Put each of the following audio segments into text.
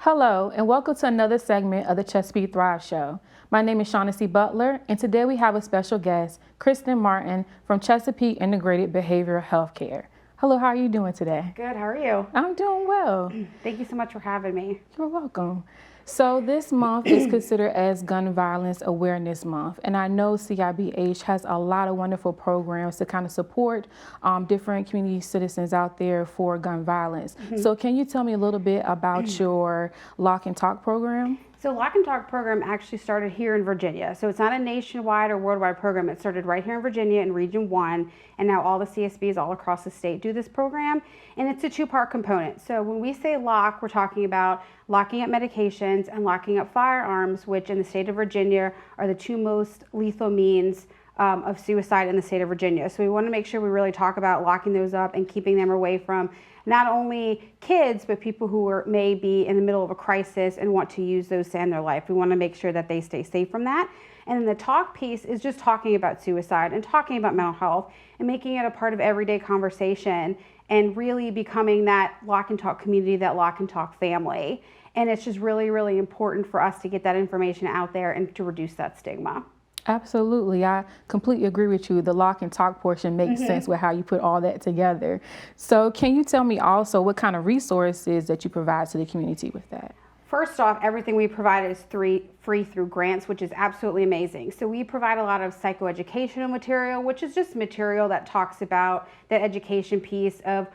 Hello, and welcome to another segment of the Chesapeake Thrive Show. My name is Shaughnessy Butler, and today we have a special guest, Kristen Martin from Chesapeake Integrated Behavioral Health Care. Hello, how are you doing today? Good, how are you? I'm doing well. Thank you so much for having me. You're welcome. So this month is considered as Gun Violence Awareness Month, and I know CIBH has a lot of wonderful programs to kind of support different community citizens out there for gun violence. So can you tell me a little bit about your Lock and Talk program? So Lock and Talk program actually started here in Virginia. So it's not a nationwide or worldwide program. It started right here in Virginia in Region 1, and now all the CSBs all across the state do this program. And it's a two-part component. So when we say lock, we're talking about locking up medications and locking up firearms, which in the state of Virginia are the two most lethal means of suicide in the state of Virginia. So we want to make sure we really talk about locking those up and keeping them away from not only kids, but people who may be in the middle of a crisis and want to use those to end their life. We want to make sure that they stay safe from that. And then the talk piece is just talking about suicide and talking about mental health and making it a part of everyday conversation and really becoming that Lock and Talk community, that Lock and Talk family. And it's just really, really important for us to get that information out there and to reduce that stigma. Absolutely. I completely agree with you. The Lock and Talk portion makes sense with how you put all that together. So can you tell me also what kind of resources that you provide to the community with that? First off, everything we provide is free through grants, which is absolutely amazing. So we provide a lot of psychoeducational material, which is just material that talks about that education piece of,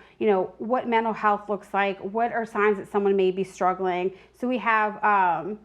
what mental health looks like, what are signs that someone may be struggling. So we have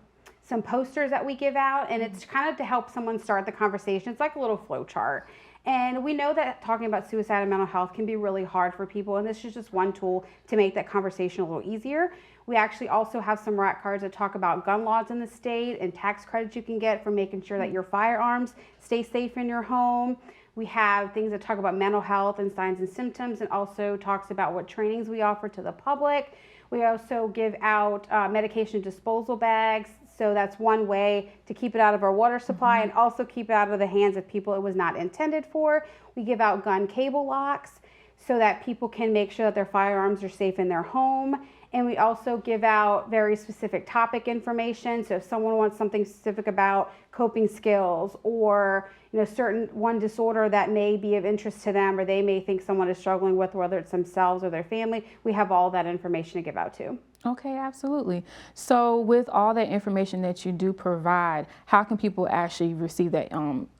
some posters that we give out, and it's kind of to help someone start the conversation. It's like a little flow chart. And we know that talking about suicide and mental health can be really hard for people, and this is just one tool to make that conversation a little easier. We actually also have some RAC cards that talk about gun laws in the state and tax credits you can get for making sure that your firearms stay safe in your home. We have things that talk about mental health and signs and symptoms, and also talks about what trainings we offer to the public. We also give out medication disposal bags. So that's one way to keep it out of our water supply and also keep it out of the hands of people it was not intended for. We give out gun cable locks so that people can make sure that their firearms are safe in their home. And we also give out very specific topic information. So if someone wants something specific about coping skills or certain one disorder that may be of interest to them or they may think someone is struggling with, whether it's themselves or their family, we have all that information to give out too. Okay, absolutely. So with all that information that you do provide, how can people actually receive that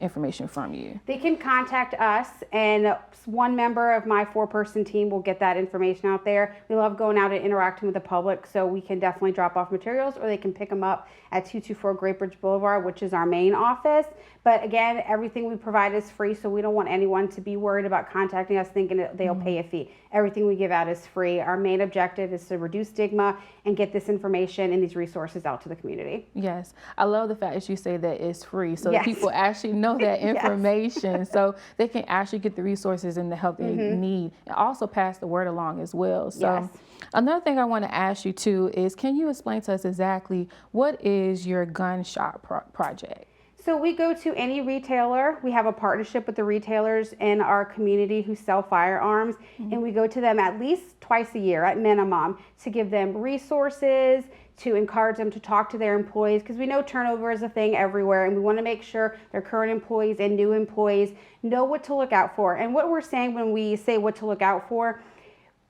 information from you? They can contact us, and one member of my 4-person team will get that information out there. We love going out and interacting with the public, so we can definitely drop off materials, or they can pick them up at 224 Great Bridge Boulevard, which is our main office. But again, everything we provide is free, so we don't want anyone to be worried about contacting us thinking that they'll pay a fee. Everything we give out is free. Our main objective is to reduce stigma and get this information and these resources out to the community. Yes, I love the fact that you say that it's free, so that people actually know that information, so they can actually get the resources and the help they need, and also pass the word along as well. So another thing I want to ask you too is, can you explain to us exactly what is your gun shop project? So we go to any retailer. We have a partnership with the retailers in our community who sell firearms, and we go to them at least twice a year at minimum to give them resources, to encourage them to talk to their employees, because we know turnover is a thing everywhere, and we want to make sure their current employees and new employees know what to look out for. And what we're saying when we say what to look out for,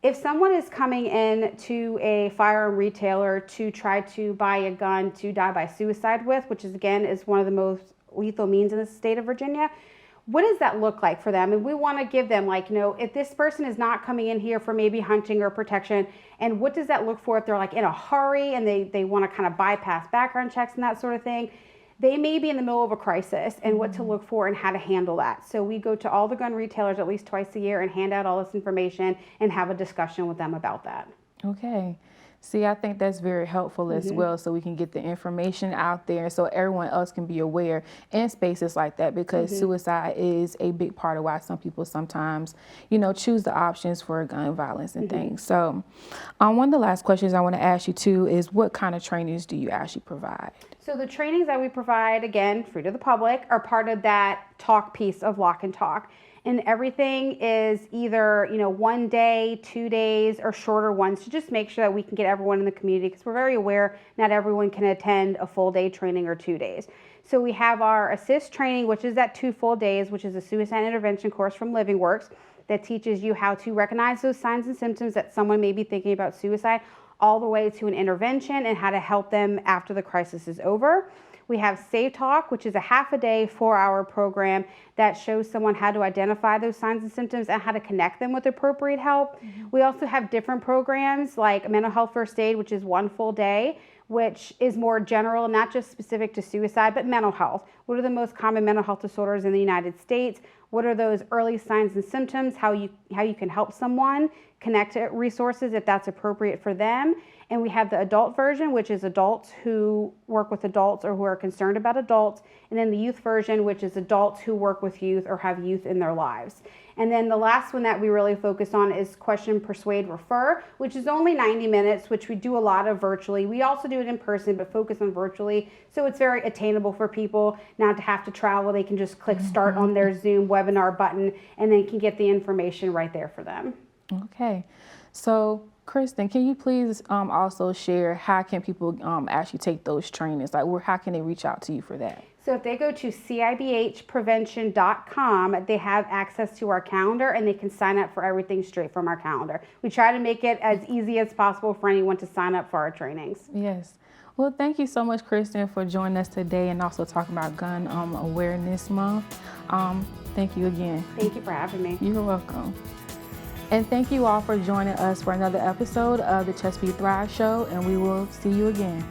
if someone is coming in to a firearm retailer to try to buy a gun to die by suicide with, which is again is one of the most lethal means in the state of Virginia, what does that look like for them? And we want to give them if this person is not coming in here for maybe hunting or protection, and what does that look for if they're in a hurry and they want to kind of bypass background checks and that sort of thing. They may be in the middle of a crisis and what to look for and how to handle that. So we go to all the gun retailers at least twice a year and hand out all this information and have a discussion with them about that. Okay. See, I think that's very helpful as well, so we can get the information out there so everyone else can be aware in spaces like that, because suicide is a big part of why some people sometimes, choose the options for gun violence and things. So one of the last questions I want to ask you too is, what kind of trainings do you actually provide? So the trainings that we provide, again, free to the public, are part of that talk piece of Lock and Talk. And everything is either, 1 day, 2 days, or shorter ones to just make sure that we can get everyone in the community, because we're very aware not everyone can attend a full day training or 2 days. So we have our assist training, which is at 2 full days, which is a suicide intervention course from LivingWorks that teaches you how to recognize those signs and symptoms that someone may be thinking about suicide, all the way to an intervention and how to help them after the crisis is over. We have Save Talk, which is a half a day, 4-hour program that shows someone how to identify those signs and symptoms and how to connect them with appropriate help. We also have different programs like Mental Health First Aid, which is 1 full day, which is more general, not just specific to suicide, but mental health. What are the most common mental health disorders in the United States? What are those early signs and symptoms? How you can help someone connect to resources if that's appropriate for them. And we have the adult version, which is adults who work with adults or who are concerned about adults. And then the youth version, which is adults who work with youth or have youth in their lives. And then the last one that we really focus on is Question, Persuade, Refer, which is only 90 minutes, which we do a lot of virtually. We also do it in person, but focus on virtually. So it's very attainable for people not to have to travel. They can just click start on their Zoom webinar button and then can get the information right there for them. Okay. So Kristen, can you please also share how can people actually take those trainings? Like, how can they reach out to you for that? So if they go to cibhprevention.com, they have access to our calendar and they can sign up for everything straight from our calendar. We try to make it as easy as possible for anyone to sign up for our trainings. Yes. Well, thank you so much, Kristen, for joining us today and also talking about Gun Awareness Month. Thank you again. Thank you for having me. You're welcome. And thank you all for joining us for another episode of the Chesapeake Thrive Show, and we will see you again.